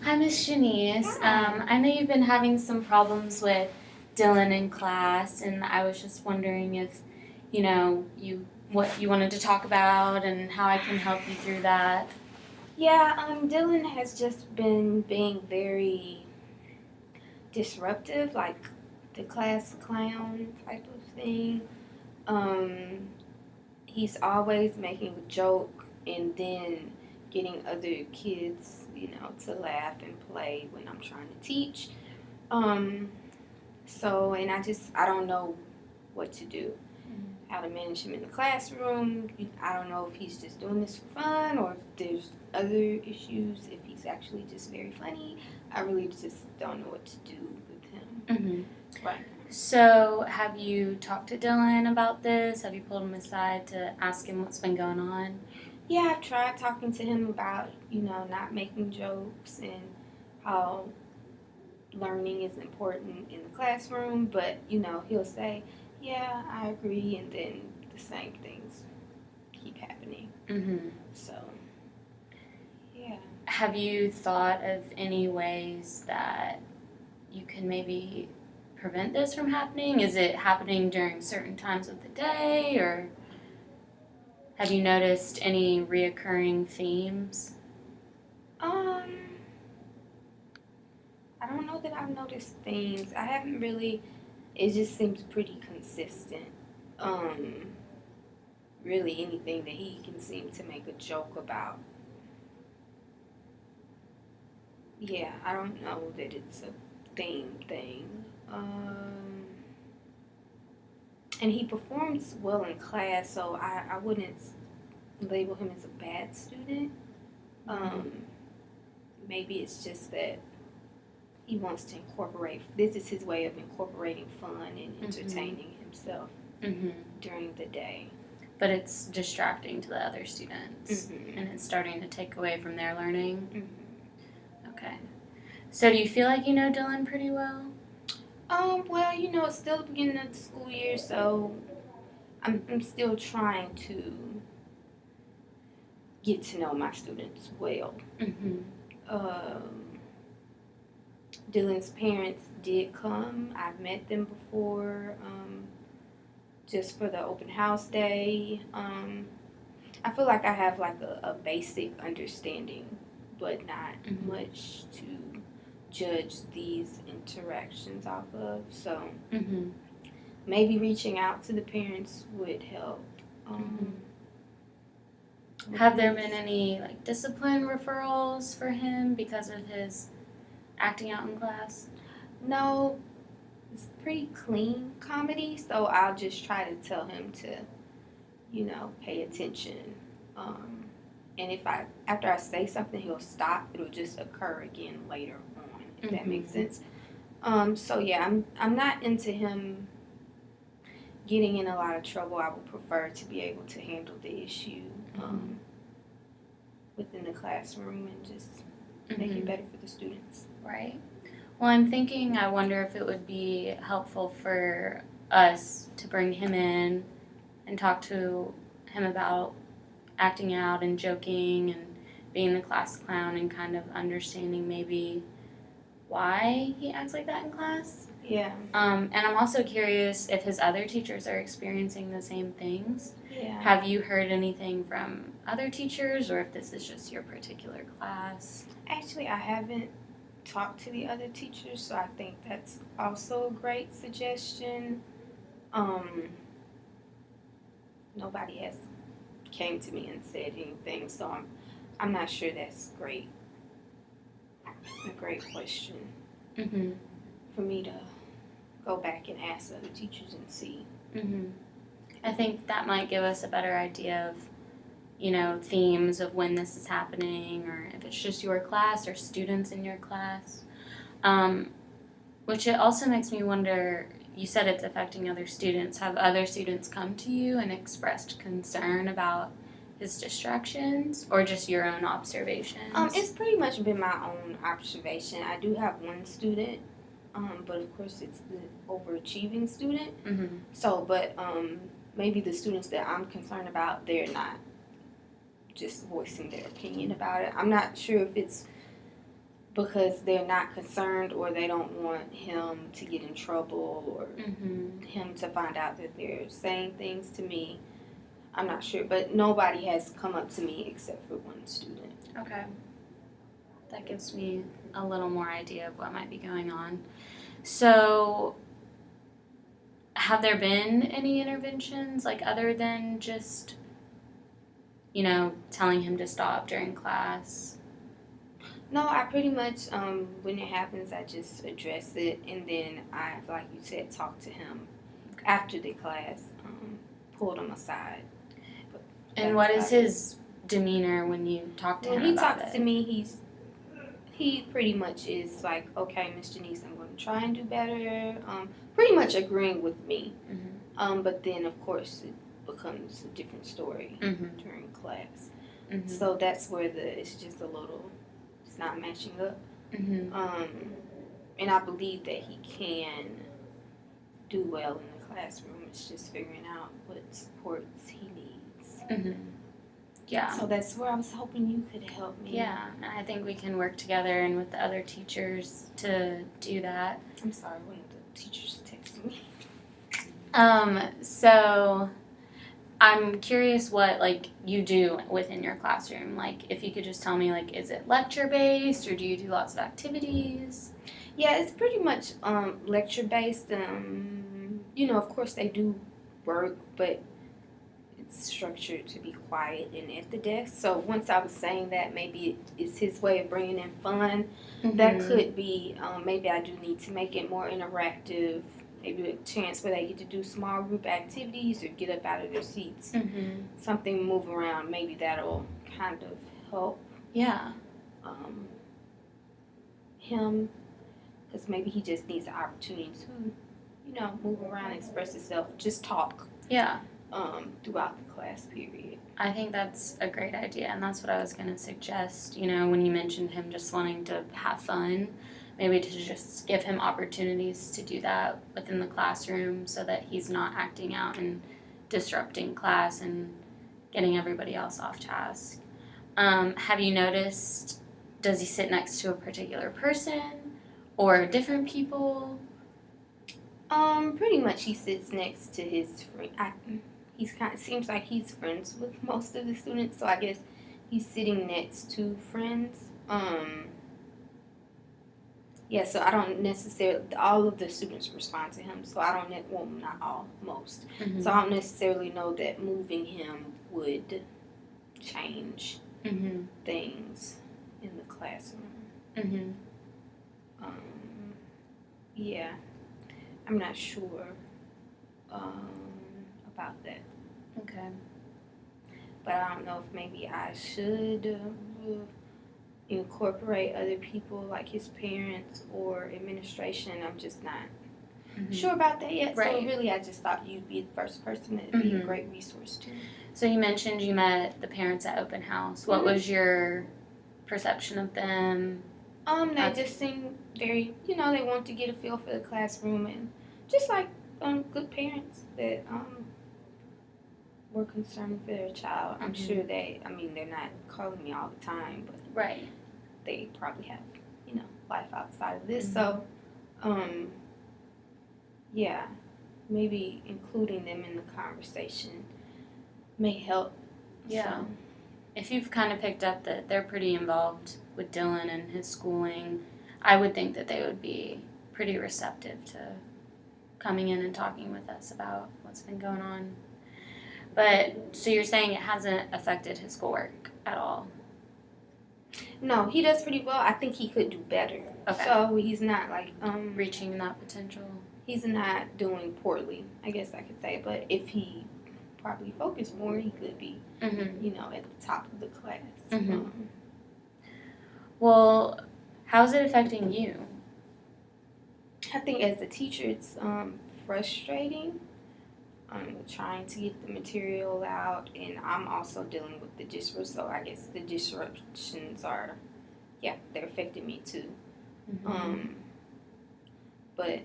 Hi, Miss Janice. Hi. I know you've been having some problems with Dylan in class, and I was just wondering if, you what you wanted to talk about and how I can help you through that. Yeah, Dylan has just been being very disruptive, like the class clown type of thing. Um, he's always making a joke and then getting other kids, to laugh and play when I'm trying to teach. Um, and I don't know what to do. How to manage him in the classroom. I don't know if he's just doing this for fun or if there's other issues, if he's actually just very funny. I really just don't know what to do with him right now. So, have you talked to Dylan about this? Have you pulled him aside to ask him what's been going on? Yeah, I've tried talking to him about, not making jokes and how learning is important in the classroom, but, he'll say, yeah, I agree, and then the same things keep happening. Mm-hmm. So, yeah. Have you thought of any ways that you can maybe prevent this from happening? Is it happening during certain times of the day, or have you noticed any reoccurring themes? Um, I don't know that I've noticed themes. I haven't really. It just seems pretty consistent. Um, really anything that he can seem to make a joke about. Yeah, I don't know that it's a theme thing. And he performs well in class, so I wouldn't label him as a bad student. Um, Maybe it's just that he wants to incorporate. This is his way of incorporating fun and entertaining himself during the day. But it's distracting to the other students, and it's starting to take away from their learning. Okay. So, do you feel like you know Dylan pretty well? Well, it's still the beginning of the school year, so I'm still trying to get to know my students well. Um, Dylan's parents did come. I've met them before, just for the open house day. I feel like I have like a basic understanding, but not much to judge these interactions off of. So maybe reaching out to the parents would help. Have there been any like discipline referrals for him because of his acting out in class? No, it's pretty clean comedy, so I'll just try to tell him to, pay attention. And after I say something, he'll stop. It'll just occur again later on, if that makes sense. So yeah, I'm not into him getting in a lot of trouble. I would prefer to be able to handle the issue within the classroom and just make it better for the students. Right. Well, I'm thinking, I wonder if it would be helpful for us to bring him in and talk to him about acting out and joking and being the class clown and kind of understanding maybe why he acts like that in class. Yeah. And I'm also curious if his other teachers are experiencing the same things. Yeah. Have you heard anything from other teachers, or if this is just your particular class? Actually, I haven't talked to the other teachers, so I think that's also a great suggestion. Nobody has came to me and said anything, so I'm not sure that's great. A great question for me to go back and ask other teachers and see. I think that might give us a better idea of, themes of when this is happening, or if it's just your class or students in your class. Which it also makes me wonder, you said it's affecting other students. Have other students come to you and expressed concern about his distractions, or just your own observations? It's pretty much been my own observation. I do have one student, but of course it's the overachieving student. So, but maybe the students that I'm concerned about, they're not just voicing their opinion about it. I'm not sure if it's because they're not concerned or they don't want him to get in trouble or him to find out that they're saying things to me. I'm not sure, but nobody has come up to me except for one student. Okay. That gives me a little more idea of what might be going on. So, have there been any interventions, like other than just, telling him to stop during class? No, I pretty much, when it happens, I just address it, and then I, like you said, talk to him after the class, pulled him aside. And what is his demeanor when you talk to him about it? When he talks to me, he pretty much is like, okay, Miss Janice, I'm going to try and do better. Pretty much agreeing with me. But then, of course, it becomes a different story during class. So that's where it's just it's not matching up. And I believe that he can do well in the classroom. It's just figuring out what supports he needs. Yeah. So that's where I was hoping you could help me. Yeah, and I think we can work together and with the other teachers to do that. I'm sorry, one of the teachers texted me. So I'm curious what, you do within your classroom. If you could just tell me, is it lecture-based or do you do lots of activities? Yeah, it's pretty much lecture-based. Of course they do work, but it's structured to be quiet and at the desk. So once I was saying that maybe it's his way of bringing in fun, that could be, maybe I do need to make it more interactive. Maybe a chance where they get to do small group activities or get up out of their seats. Something move around. Maybe that'll kind of help. Yeah. Him, because maybe he just needs an opportunity to, move around, express himself, just talk. Yeah. Throughout the class period. I think that's a great idea, and that's what I was going to suggest. When you mentioned him just wanting to have fun, maybe to just give him opportunities to do that within the classroom so that he's not acting out and disrupting class and getting everybody else off task. Have you noticed, does he sit next to a particular person or different people? Pretty much he sits next to his friend. Seems like he's friends with most of the students, so I guess he's sitting next to friends. Yeah, so I don't necessarily, all of the students respond to him, so I don't, not all, most. So I don't necessarily know that moving him would change things in the classroom. Yeah, I'm not sure about that. Okay. But I don't know if maybe I should incorporate other people like his parents or administration. I'm just not sure about that yet. Right. So really I just thought you'd be the first person that would be a great resource to. So you mentioned you met the parents at open house. What was your perception of them? They just seem very, they want to get a feel for the classroom and just like good parents that were concerned for their child. I'm sure they're not calling me all the time, but right. They probably have, life outside of this. So, yeah, maybe including them in the conversation may help. Yeah. So. If you've kind of picked up that they're pretty involved with Dylan and his schooling, I would think that they would be pretty receptive to coming in and talking with us about what's been going on. But, so you're saying it hasn't affected his schoolwork at all? No, he does pretty well. I think he could do better. Okay. So he's not reaching that potential. He's not doing poorly, I guess I could say. But if he probably focused more, he could be, at the top of the class. Well, how's it affecting you? I think as a teacher, it's frustrating. Trying to get the material out, and I'm also dealing with the disruption. So I guess the disruptions are, they're affecting me too. But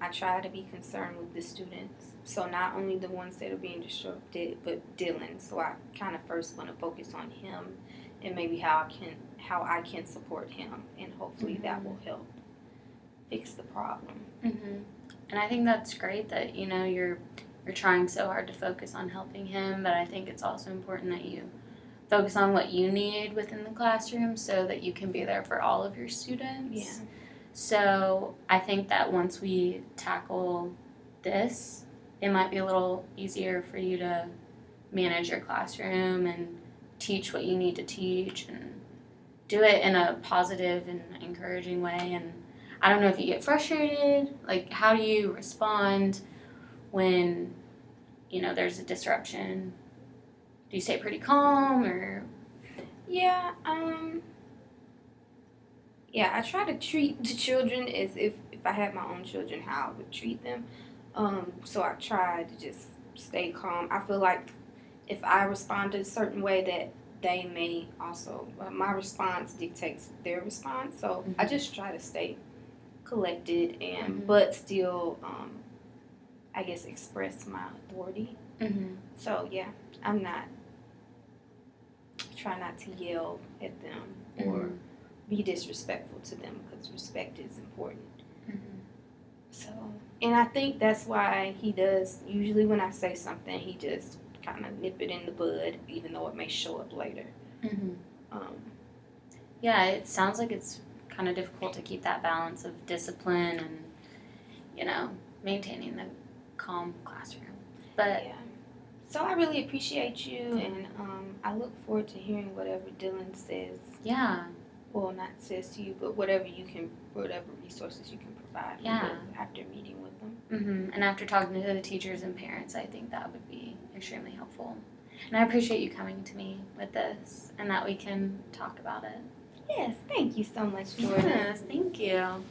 I try to be concerned with the students. So not only the ones that are being disrupted, but Dylan. So I kind of first want to focus on him and maybe how I can how I can support him, and hopefully that will help fix the problem. And I think that's great that you're trying so hard to focus on helping him, but I think it's also important that you focus on what you need within the classroom so that you can be there for all of your students. Yeah. So I think that once we tackle this, it might be a little easier for you to manage your classroom and teach what you need to teach and do it in a positive and encouraging way. And I don't know if you get frustrated. Like, how do you respond when there's a disruption? Do you stay pretty calm or? Yeah, I try to treat the children as if I had my own children, how I would treat them. So I try to just stay calm. I feel like if I respond a certain way, that they may also, my response dictates their response. So I just try to stay collected and but still, I guess, express my authority. So yeah, I'm not. Try not to yell at them or be disrespectful to them, because respect is important. So, and I think that's why he does, usually when I say something, he just kind of nip it in the bud, even though it may show up later. Yeah, it sounds like it's kind of difficult to keep that balance of discipline and, maintaining the calm classroom. But yeah. So I really appreciate you, and I look forward to hearing whatever Dylan says. Yeah. Well, not says to you, but whatever resources you can provide. Yeah. After meeting with them. And after talking to the teachers and parents, I think that would be extremely helpful. And I appreciate you coming to me with this and that we can talk about it. Yes, thank you so much, Jordyn. Yes, thank you.